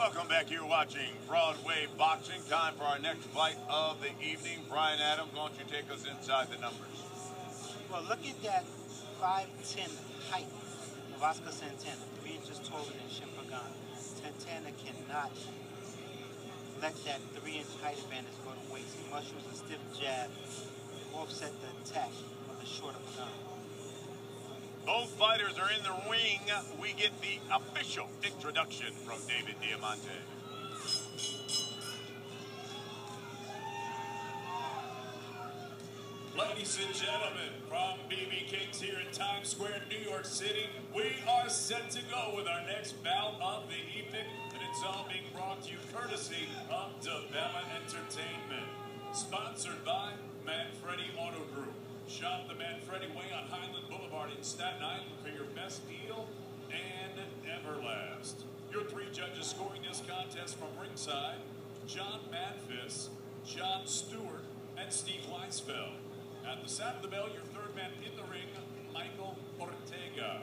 Welcome back. You're watching Broadway Boxing. Time for our next fight of the evening. Brian Adams, why don't you take us inside the numbers? Well, look at that 5'10" height of Oscar Santana, 3 inches taller than Pagan. Santana cannot let that 3-inch height advantage go to waste. He must use a stiff jab to offset the attack of the shorter Pagan. Both fighters are in the ring. We get the official introduction from David Diamante. Ladies and gentlemen, from BB King's here in Times Square, New York City, we are set to go with our next bout of the evening, and it's all being brought to you courtesy of Bella Entertainment. Sponsored by Manfredi Auto Group. Shop the Manfredi Way on Highland Boulevard in Staten Island for your best deal and Everlast. Your 3 judges scoring this contest from ringside: John Manfis, John Stewart, and Steve Weisfeld. At the sound of the bell, your 3rd man in the ring, Michael Ortega.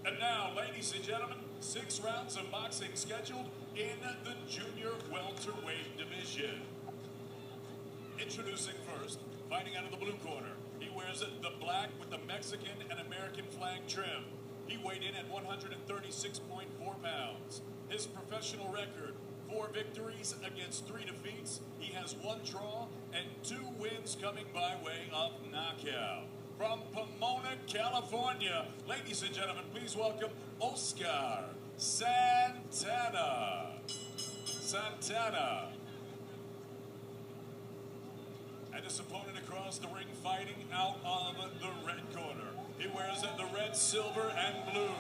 And now, ladies and gentlemen, 6 rounds of boxing scheduled in the junior welterweight division. Introducing first, fighting out of the blue corner. He wears the black with the Mexican and American flag trim. He weighed in at 136.4 pounds. His professional record: 4 victories against 3 defeats. He has 1 draw and 2 wins coming by way of knockout. From Pomona, California, ladies and gentlemen, please welcome Oscar Santana. And his opponent across the ring, fighting out of the red corner. He wears the red, silver, and blue.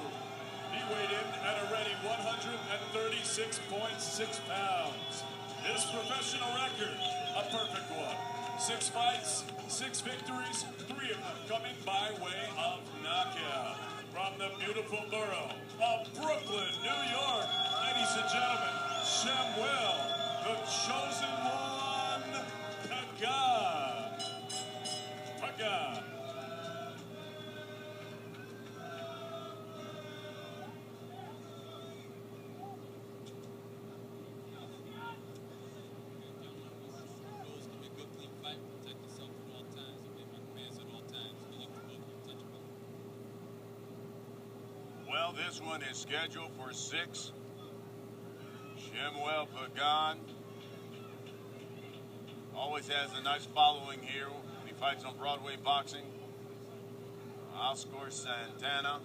He weighed in at a ready 136.6 pounds. His professional record, a perfect one. 6 fights, 6 victories, 3 of them coming by way of knockout. From the beautiful borough of Brooklyn, New York, ladies and gentlemen, Shemuel, the chosen one, Pagan. Well, this one is scheduled for 6. Shemuel Pagan always has a nice following here when he fights on Broadway Boxing. Oscar Santana.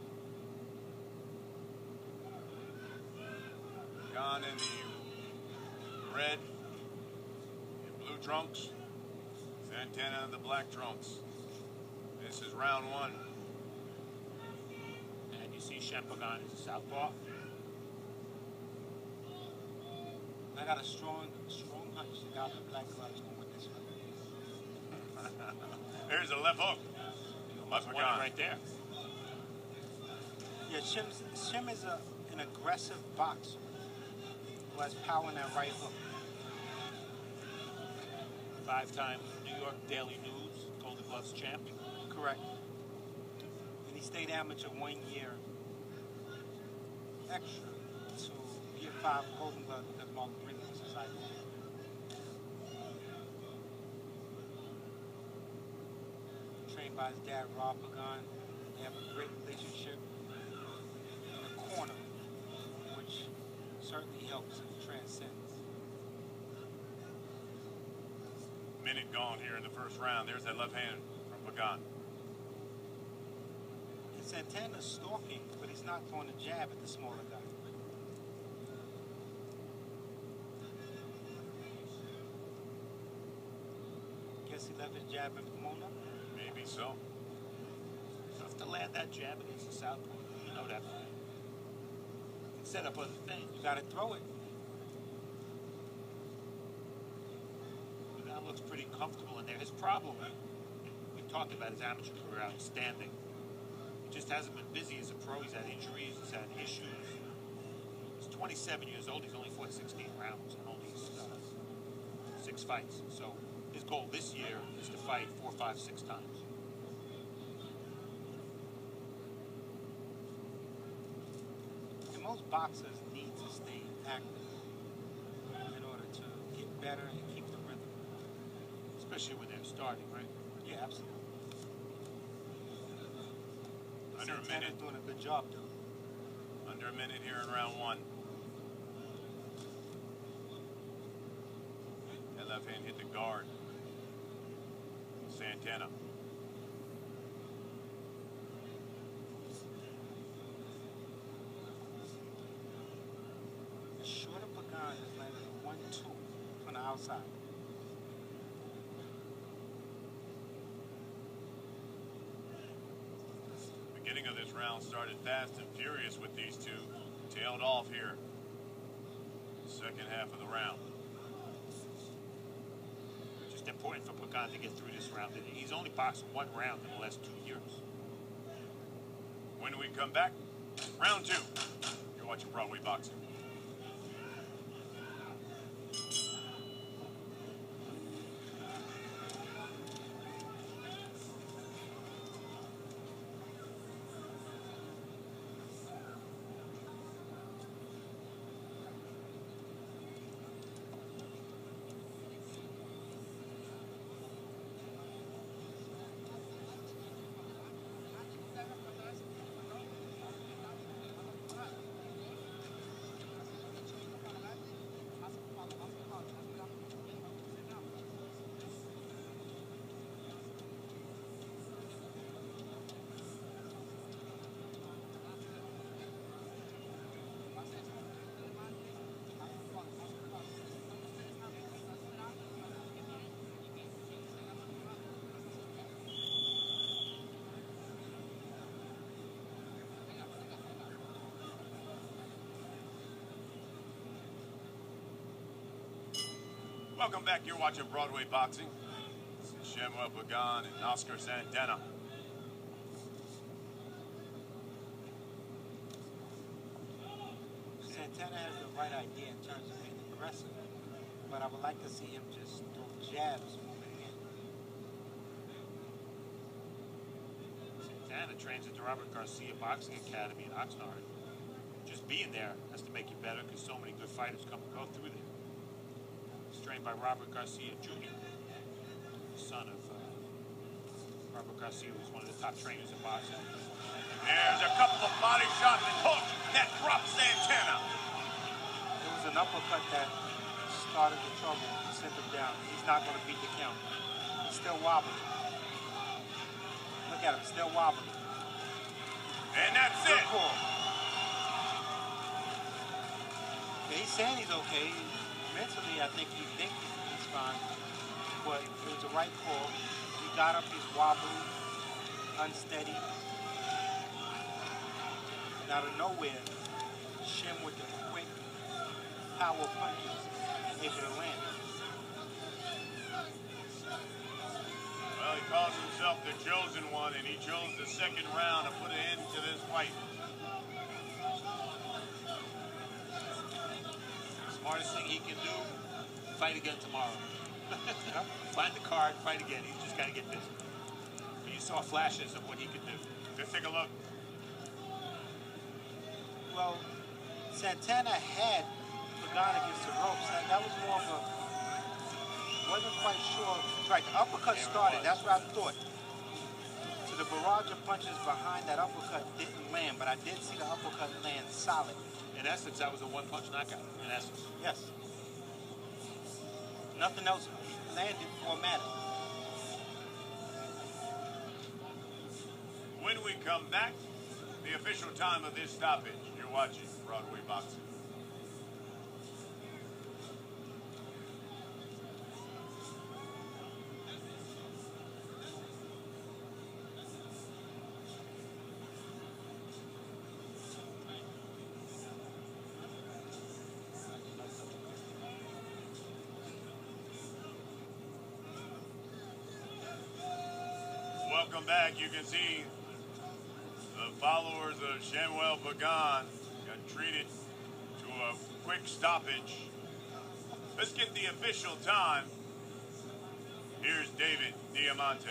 Pagan in the red and blue trunks. Santana in the black trunks. This is round 1. You see Pagan is a southpaw. I got a strong hunch the guy with the black gloves going with this one. There's a left hook. Must one right there. Yeah, Shem is an aggressive boxer who has power in that right hook. 5-time New York Daily News Golden Gloves champion. Correct. And he stayed amateur 1 year extra to get 5 Golden Gloves because Martin Brindley was his idol. Trained by his dad, Rob Pagan. They have a great relationship in the corner, which certainly helps and transcends. Minute gone here in the first round. There's that left hand from Pagan. And Santana's stalking, but he's not throwing a jab at the smaller guy. Guess he left his jab in Pomona? Maybe so. Tough to land that jab against the southpaw. You know that. Set up other things. You gotta throw it. But that looks pretty comfortable in there. His problem, we talked about his amateur career outstanding. He just hasn't been busy as a pro. He's had injuries, he's had issues. He's 27 years old. He's only fought 16 rounds and only 6 fights. So his goal this year is to fight 4, 5, 6 times. And most boxers need to stay active. in order to get better and keep the rhythm. Especially when they're starting, right? Yeah, absolutely. Under a Santana's minute. doing a good job, though. Under a minute here in round one. That left hand hit the guard. Santana. Shorter Pagan is landing 1-2 from the outside. Beginning of this round started fast and furious with these two. Tailed off here. Second half of the round. Just important for Pagan to get through this round. He's only boxed one round in the last 2 years. When we come back, round two. You're watching Broadway Boxing. Welcome back. You're watching Broadway Boxing. This is Shemuel, Pagan, and Oscar Santana. Santana has the right idea in terms of being aggressive, but I would like to see him just throw jabs moving in. Santana trains at the Robert Garcia Boxing Academy in Oxnard. Just being there has to make you better because so many good fighters come and go through there. He's trained by Robert Garcia Jr., son of Robert Garcia, was one of the top trainers in boxing. There's a couple of body shots and hooks that dropped Santana. It was an uppercut that started the trouble, sent him down. He's not going to beat the count. He's still wobbling. Look at him, still wobbling. And that's Good it. call. Yeah, he's saying he's okay. Mentally, I think he thinks he's fine. But it was the right call. He got up, he's wobbly, unsteady. And out of nowhere, Shem with the quick power punches able to land. Well, he calls himself the chosen one, and he chose the second round to put an end to this fight. Smartest thing he can do, fight again tomorrow. Find the card, fight again. He's just got to get busy. You saw flashes of what he could do. Let's take a look. Well, Santana had Pagan against the ropes. That was more of a, wasn't quite sure. Right, the uppercut started, that's what I thought. So the barrage of punches behind that uppercut didn't land, but I did see the uppercut land solid. In essence, that was a one-punch knockout, in essence. Yes. Nothing else landed or mattered. When we come back, the official time of this stoppage. You're watching Broadway Boxing. Welcome back. You can see the followers of Shemuel Pagan got treated to a quick stoppage. Let's get the official time. Here's David Diamante.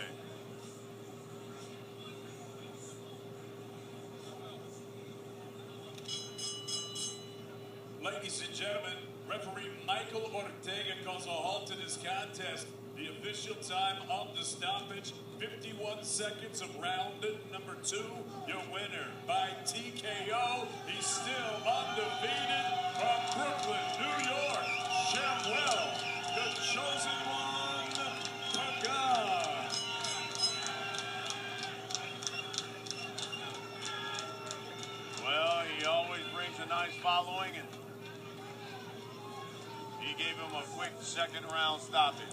Ladies and gentlemen, Referee Michael Ortega calls a halt to this contest. The official time of the stoppage, 51 seconds of round number 2. Your winner by TKO. He's still undefeated from Brooklyn, New York. Shemuel, the chosen one, Pagan. Well, he always brings a nice following, and he gave him a quick second round stoppage.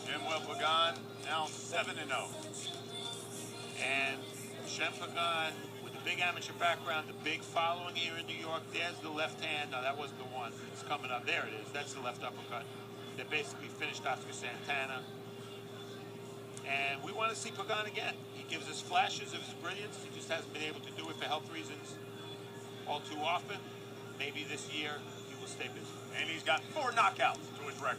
Shemuel Pagan now 7-0. And Shem Pagan, with a big amateur background, the big following here in New York, there's the left hand. No, that wasn't the one. It's coming up. There it is. That's the left uppercut. They basically finished Oscar Santana. And we want to see Pagan again. He gives us flashes of his brilliance. He just hasn't been able to do it for health reasons all too often. Maybe this year he will stay busy. And he's got 4 knockouts to his record.